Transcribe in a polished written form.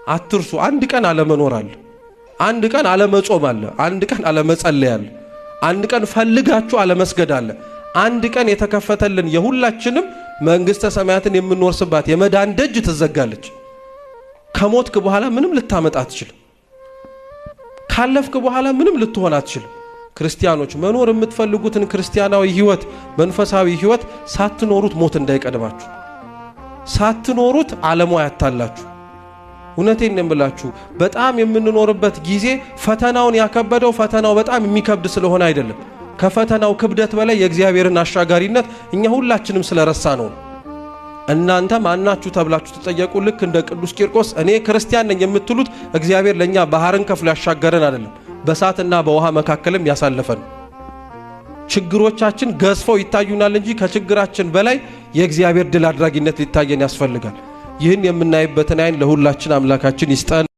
አትርሱ። አንድ ቀን አለመኖር አለ፣ አንድ ቀን አለመጾም አለ፣ አንድ ቀን አለመጸለይ አለ፣ አንድ ቀን ፈልጋችሁ አለመስገድ አለ። አንድ ቀን የተከፈተልን የሁላችንም መንግስተ ሰማያትን የምንወርስባት የመዳን ደጅ ትዘጋለች። ከሞትክ በኋላ ምንም ልታመጣ አትችልም። ካለፍክ በኋላ ምንም ልትሆን አትችልም። ክርስቲያኖች መኖር የምትፈልጉትን ክርስቲያናዊ ህይወት፣ መንፈሳዊ ህይወት ሳትኖሩት ሞት እንዳይቀድማችሁ፣ ሳትኖሩት ዓለሙ ያታላችሁ። እውነቴን ነው የምላችሁ። በጣም የምንኖርበት ጊዜ ፈተናውን ያከበደው ፈተናው በጣም የሚከብድ ስለሆነ አይደለም። ከፈተናው ክብደት በላይ የእግዚአብሔርን አሻጋሪነት እኛ ሁላችንም ስለረሳ ነው። እናንተ ማናችሁ ተብላችሁ ተጠየቁ። ልክ እንደ ቅዱስ ቂርቆስ እኔ ክርስቲያን ነኝ የምትሉት እግዚአብሔር ለኛ ባህርን ከፍሎ ያሻገረን አይደለም፣ በእሳትና በውሃ መካከልም ያሳለፈን። ችግሮቻችን ገዝፈው ይታዩናል እንጂ ከችግራችን በላይ የእግዚአብሔር ድል አድራጊነት ሊታየን ያስፈልጋል። ይህን የምናይበትን አይን ለሁላችን አምላካችን ይስጠን።